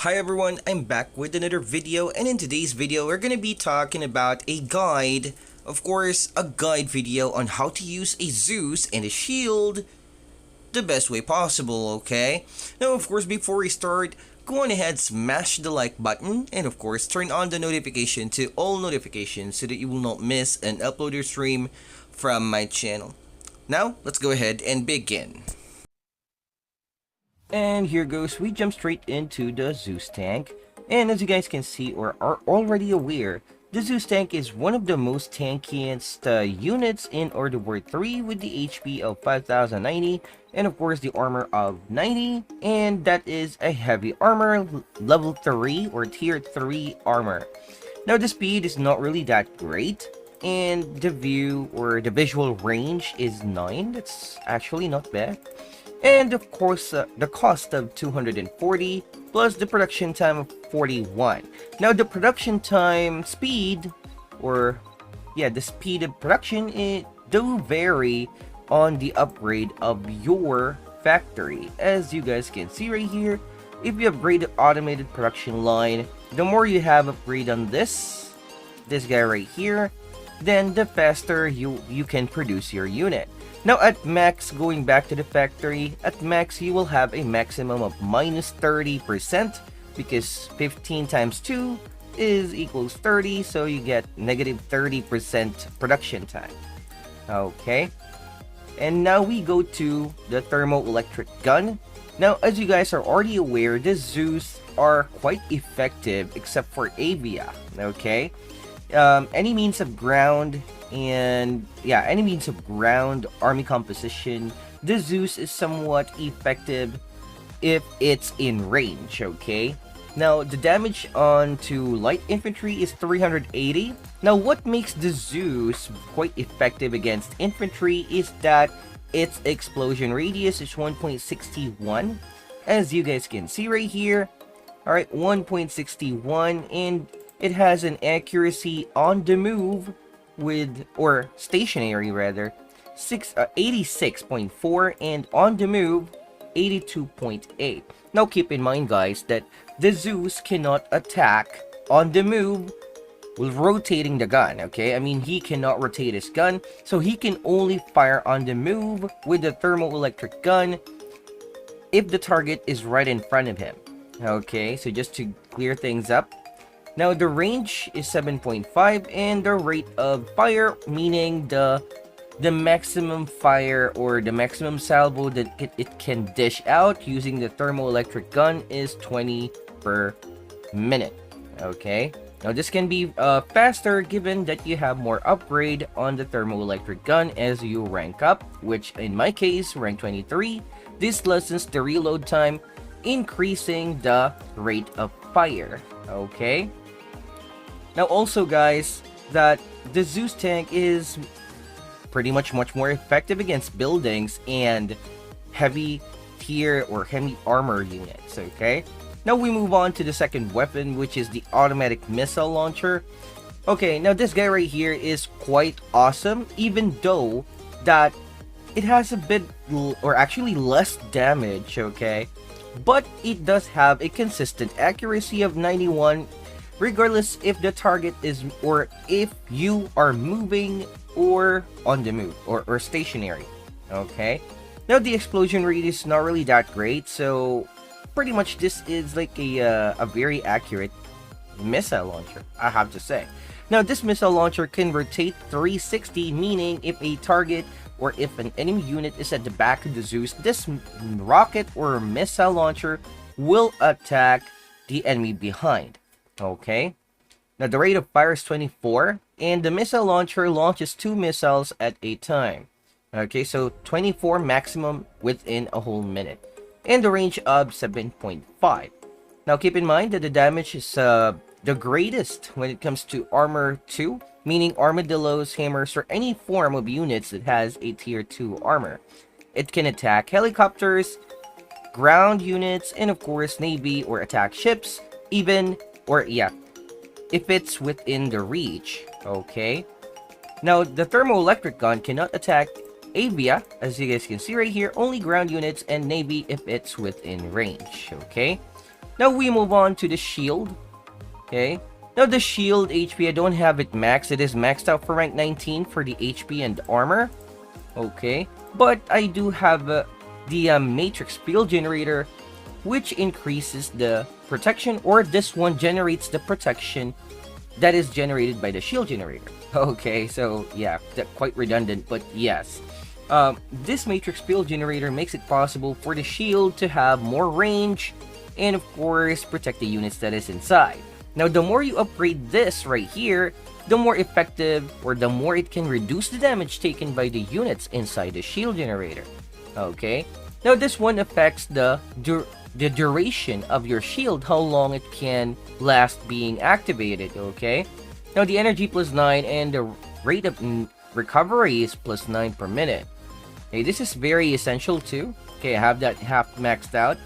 Hi everyone, I'm back with another video, and in today's video we're gonna be talking about a guide, of course a guide video on how to use a Zeus and a shield the best way possible, okay? Now of course before we start, go on ahead, smash the like button, and of course turn on the notification to all notifications so that you will not miss an upload or stream from my channel. Now let's go ahead and begin. And here goes, we jump straight into the Zeus tank. And as you guys can see or are already aware, the Zeus tank is one of the most tankiest units in AOW3 with the HP of 5090 and of course the armor of 90, and that is a heavy armor, level 3 or tier 3 armor. Now the speed is not really that great, and the view or the visual range is 9, that's actually not bad. And of course, the cost of 240 plus the production time of 41. Now the production time speed, or yeah, the speed of production, it do vary on the upgrade of your factory. As you guys can see right here, if you upgrade the automated production line, the more you have upgrade on this guy right here, then the faster you can produce your unit. Now at max, going back to the factory, at max you will have a maximum of minus 30% because 15 times 2 is equals 30, so you get negative 30% production time. Okay, and now we go to the thermoelectric gun. Now as you guys are already aware, the Zeus are quite effective except for Avia. Okay, any means of ground and yeah, any means of ground army composition, the Zeus is somewhat effective if it's in range. Okay, now the damage onto light infantry is 380. Now what makes the Zeus quite effective against infantry is that its explosion radius is 1.61, as you guys can see right here. All right, 1.61, and it has an accuracy on the move with, or stationary rather, 86.4, and on the move 82.8. Now keep in mind guys that the Zeus cannot attack on the move with rotating the gun. Okay, I mean he cannot rotate his gun, so he can only fire on the move with the thermoelectric gun if the target is right in front of him. Okay, so just to clear things up, now the range is 7.5, and the rate of fire, meaning the maximum fire or the maximum salvo that it can dish out using the thermoelectric gun is 20 per minute. Okay, now this can be faster given that you have more upgrade on the thermoelectric gun as you rank up, which in my case rank 23. This lessens the reload time, increasing the rate of fire. Okay, now also guys, that the Zeus tank is pretty much more effective against buildings and heavy tier or heavy armor units. Okay, now we move on to the second weapon, which is the automatic missile launcher. Okay, now this guy right here is quite awesome, even though that it has a bit or actually less damage. Okay, but it does have a consistent accuracy of 91 regardless if the target is, or if you are moving or on the move or stationary. Okay, now the explosion rate is not really that great, so pretty much this is like a very accurate missile launcher, I have to say. Now this missile launcher can rotate 360, meaning if a target or if an enemy unit is at the back of the Zeus, this rocket or missile launcher will attack the enemy behind. Okay, now the rate of fire is 24, and the missile launcher launches 2 missiles at a time. Okay, so 24 maximum within a whole minute, and the range of 7.5. Now keep in mind that the damage is the greatest when it comes to armor 2, meaning armadillos, hammers, or any form of units that has a tier 2 armor. It can attack helicopters, ground units, and of course navy or attack ships, even, or yeah, if it's within the reach. Okay, now the thermoelectric gun cannot attack Avia, as you guys can see right here, only ground units and navy if it's within range. Okay, Now we move on to the shield. Okay. Now the shield HP, I don't have it maxed. It is maxed out for rank 19 for the HP and armor. Okay. But I do have the matrix field generator, which increases the protection, or this one generates the protection that is generated by the shield generator. Okay, so yeah, that's quite redundant, but yes. This matrix field generator makes it possible for the shield to have more range and of course protect the units that is inside. Now the more you upgrade this right here, the more effective or the more it can reduce the damage taken by the units inside the shield generator. Okay, now this one affects the duration of your shield, how long it can last being activated. Okay, now the energy +9 and the rate of recovery is +9 per minute. Okay, this is very essential too. Okay, I have that half maxed out.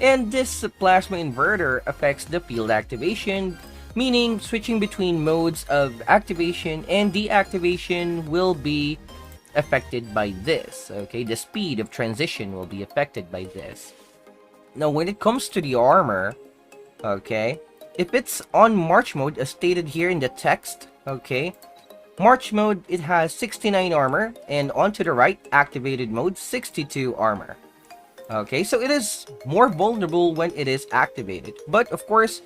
And this plasma inverter affects the field activation, meaning switching between modes of activation and deactivation will be affected by this. Okay, the speed of transition will be affected by this. Now when it comes to the armor, okay, if it's on March mode as stated here in the text, okay, March mode, it has 69 armor, and onto the right, activated mode, 62 armor. Okay, so it is more vulnerable when it is activated. But of course,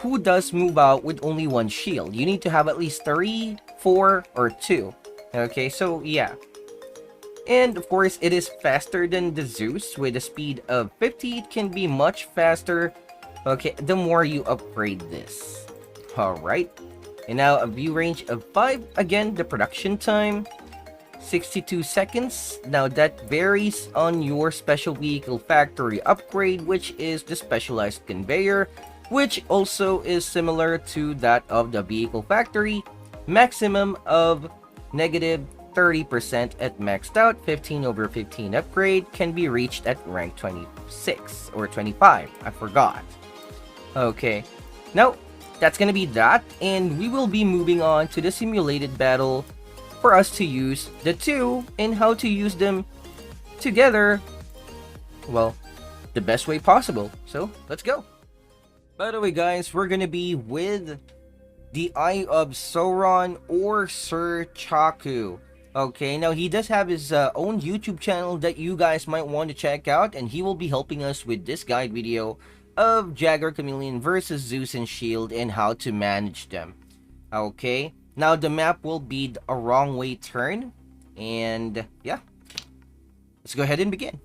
who does move out with only one shield? You need to have at least 3, 4, or 2. Okay, so yeah. And of course, it is faster than the Zeus with a speed of 50. It can be much faster, okay, the more you upgrade this. Alright. And now a view range of 5. Again, the production time, 62 seconds. Now that varies on your special vehicle factory upgrade, which is the specialized conveyor, which also is similar to that of the vehicle factory. Maximum of -30% at maxed out. 15/15 upgrade can be reached at rank 26 or 25. I forgot. Okay, now that's gonna be that, and we will be moving on to the simulated battle for us to use the two and how to use them together, well, the best way possible. So let's go. By the way guys, we're gonna be with the Eye of Sauron, or Sir Chaku. Okay, now he does have his own YouTube channel that you guys might want to check out, and he will be helping us with this guide video of Jaguar Chameleon versus Zeus and Shield and how to manage them. Okay, now the map will be a wrong way turn, and yeah, let's go ahead and begin.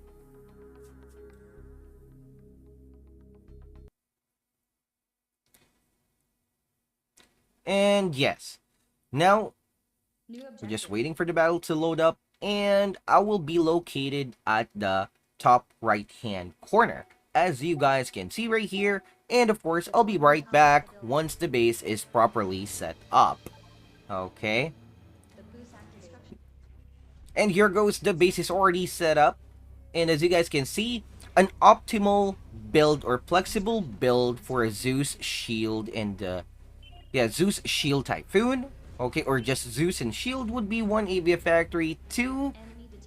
And yes, now we're just waiting for the battle to load up, and I will be located at the top right hand corner, as you guys can see right here. And of course, I'll be right back once the base is properly set up. Okay, and here goes, the base is already set up, and as you guys can see, an optimal build or flexible build for a Zeus Shield and Zeus Shield Typhoon, okay, or just Zeus and Shield would be 1 AVF factory, 2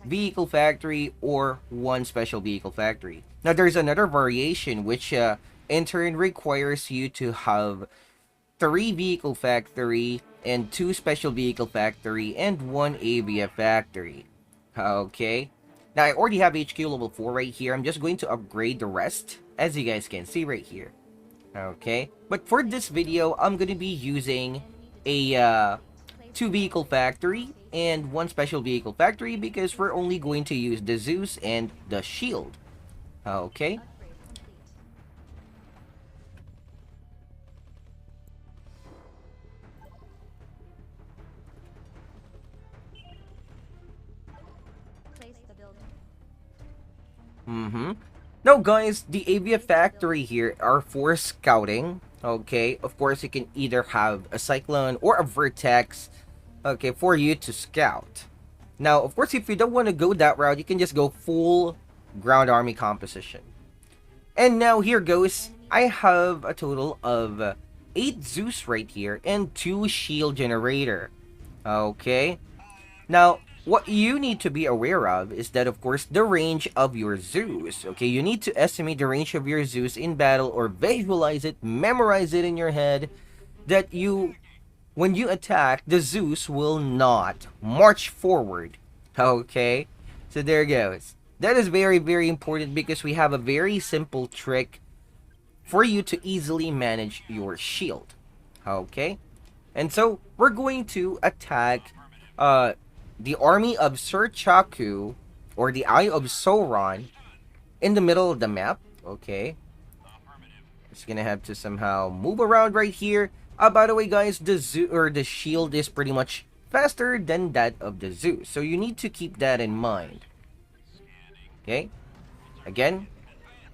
vehicle factory, or 1 special vehicle factory. Now there's another variation which in turn requires you to have 3 vehicle factory and 2 special vehicle factory and 1 AVF factory. Okay, now I already have HQ level 4 right here. I'm just going to upgrade the rest, as you guys can see right here. Okay, but for this video, I'm going to be using a 2 vehicle factory and 1 special vehicle factory, because we're only going to use the Zeus and the Shield. Okay. Now guys, the AVF factory here are for scouting. Okay, of course you can either have a Cyclone or a Vertex, okay, for you to scout. Now of course, if you don't want to go that route, you can just go full ground army composition. And now here goes, I have a total of 8 Zeus right here and 2 shield generator. Okay, now what you need to be aware of is that, of course, the range of your Zeus. Okay, you need to estimate the range of your Zeus in battle, or visualize it, memorize it in your head, that when you attack, the Zeus will not march forward. Okay, so there goes. That is very, very important, because we have a very simple trick for you to easily manage your shield. Okay, and so we're going to attack the army of Sir Chaku, or the Eye of Sauron, in the middle of the map. Okay, it's gonna have to somehow move around right here. By the way, guys, the shield is pretty much faster than that of the Zeus, so you need to keep that in mind. Okay, again,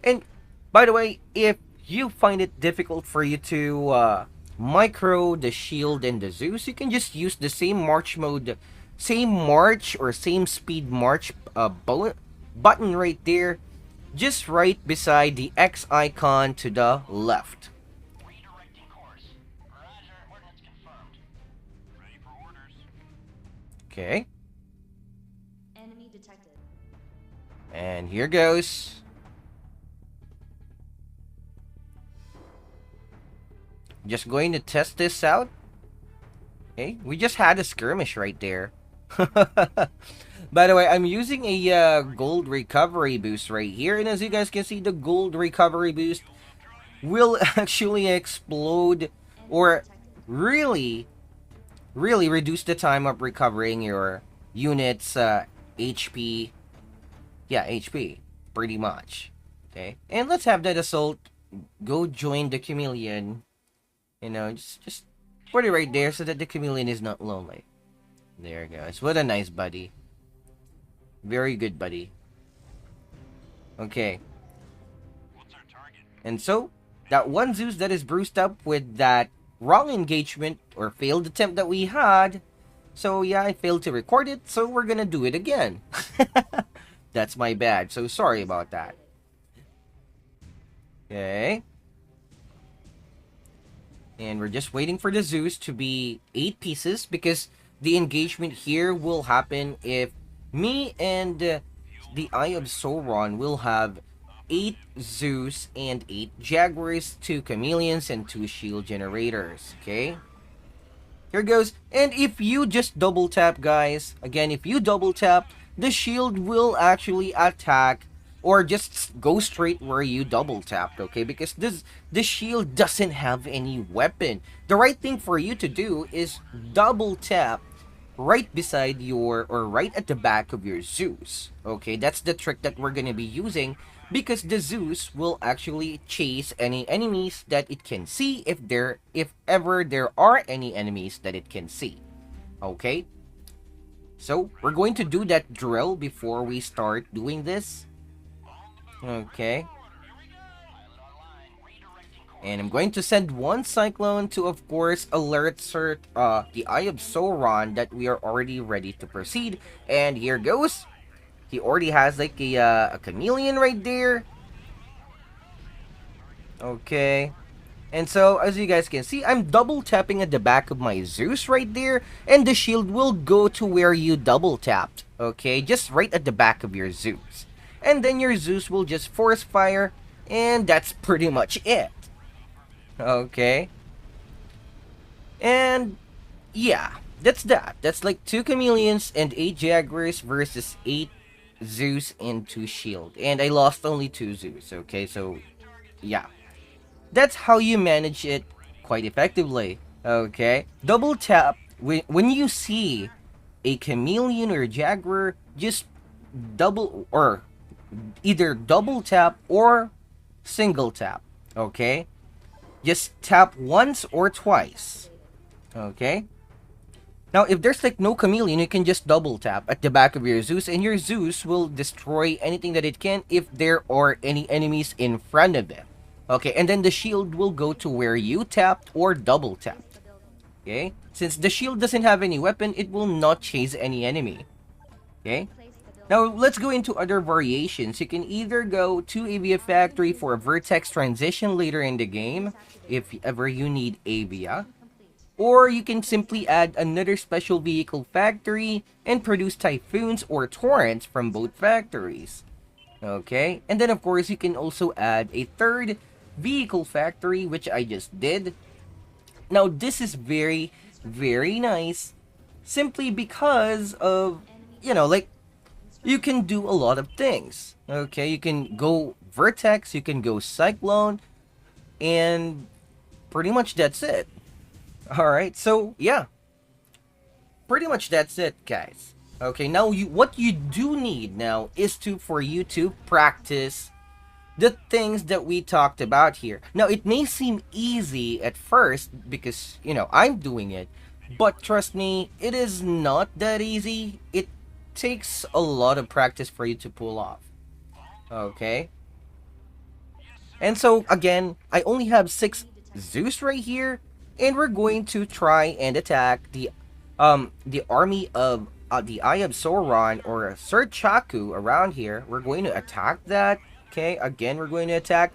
and by the way, if you find it difficult for you to micro the shield and the Zeus, you can just use the same march mode, same march or same speed march button right there, just right beside the X icon to the left. Okay. Enemy detected. And here goes. Just going to test this out. Okay, we just had a skirmish right there. By the way, I'm using a gold recovery boost right here, and as you guys can see, the gold recovery boost will actually explode, or really reduce the time of recovering your units HP. Yeah, HP, pretty much. Okay, and let's have that assault go join the chameleon. You know, just put it right there so that the chameleon is not lonely. There it goes. What a nice buddy. Very good buddy. Okay. And so, that one Zeus that is bruised up with that wrong engagement or failed attempt that we had. So yeah, I failed to record it, so we're gonna do it again. That's my bad, so sorry about that. Okay. And we're just waiting for the Zeus to be 8 pieces, because the engagement here will happen if me and the Eye of Sauron will have 8 Zeus and 8 Jaguars, 2 chameleons, and 2 shield generators. Okay? Here goes. And if you just double tap, guys, again, if you double tap, the shield will actually attack, or just go straight where you double tapped, okay? Because the shield doesn't have any weapon. The right thing for you to do is double tap right beside your, or right at the back of your Zeus. Okay, that's the trick that we're gonna be using, because the Zeus will actually chase any enemies that it can see, if ever there are any enemies that it can see. Okay, so we're going to do that drill before we start doing this. Okay. And I'm going to send one Cyclone to, of course, alert the Eye of Sauron that we are already ready to proceed. And here goes. He already has like a chameleon right there. Okay. And so, as you guys can see, I'm double tapping at the back of my Zeus right there. And the shield will go to where you double tapped. Okay, just right at the back of your Zeus. And then your Zeus will just force fire, and that's pretty much it. Okay. And yeah, that's that. That's like 2 chameleons and 8 Jaguars versus 8 Zeus and 2 shield. And I lost only 2 Zeus, okay? So yeah, that's how you manage it quite effectively. Okay, double tap when you see a chameleon or a Jaguar, just double, or either double tap or single tap. Okay, just tap once or twice. Okay, now if there's like no chameleon, you can just double tap at the back of your Zeus, and your Zeus will destroy anything that it can if there are any enemies in front of it. Okay, and then the shield will go to where you tapped or double tapped. Okay, since the shield doesn't have any weapon, it will not chase any enemy. Okay, now let's go into other variations. You can either go to Avia Factory for a vertex transition later in the game, if ever you need Avia. Or you can simply add another special vehicle factory and produce typhoons or torrents from both factories. Okay, and then of course you can also add a third vehicle factory, which I just did. Now this is very, very nice, simply because of, like, you can do a lot of things. Okay, you can go vertex, you can go cyclone, and pretty much that's it. All right, so yeah, pretty much that's it, guys. Okay, now what you do need now is for you to practice the things that we talked about here. Now, it may seem easy at first because, I'm doing it, but trust me, it is not that easy. It takes a lot of practice for you to pull off. Okay? And so, again, I only have 6 Zeus right here, and we're going to try and attack the army of the Eye of Sauron or Sir Chaku around here. We're going to attack that. Okay, again, we're going to attack.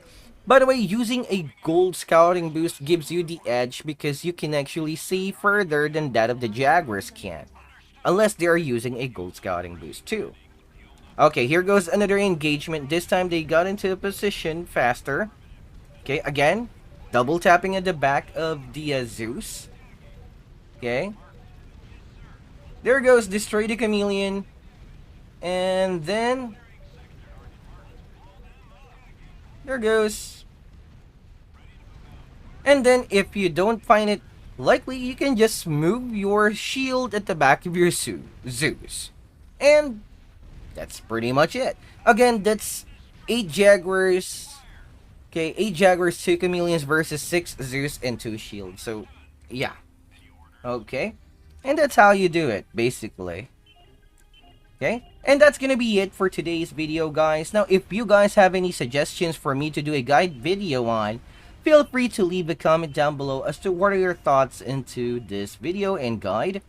By the way, using a gold scouting boost gives you the edge because you can actually see further than that of the Jaguars can. Unless they are using a gold scouting boost too. Okay, here goes another engagement. This time they got into a position faster. Okay, again, double tapping at the back of the Zeus. Okay. There goes Destroy the Chameleon. And then there goes. And then if you don't find it likely, you can just move your shield at the back of your Zeus. And that's pretty much it. Again, that's 8 Jaguars. Okay, 8 Jaguars, 2 Chameleons versus 6 Zeus and 2 shields. So, yeah. Okay. And that's how you do it, basically. Okay, and that's gonna be it for today's video, guys. Now, if you guys have any suggestions for me to do a guide video on, feel free to leave a comment down below as to what are your thoughts into this video and guide.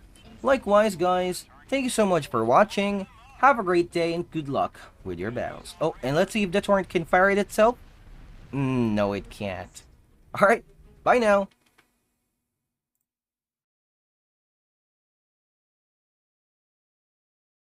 Likewise, guys, thank you so much for watching. Have a great day and good luck with your battles. Oh, and let's see if the torrent can fire it itself. No, it can't. Alright, bye now.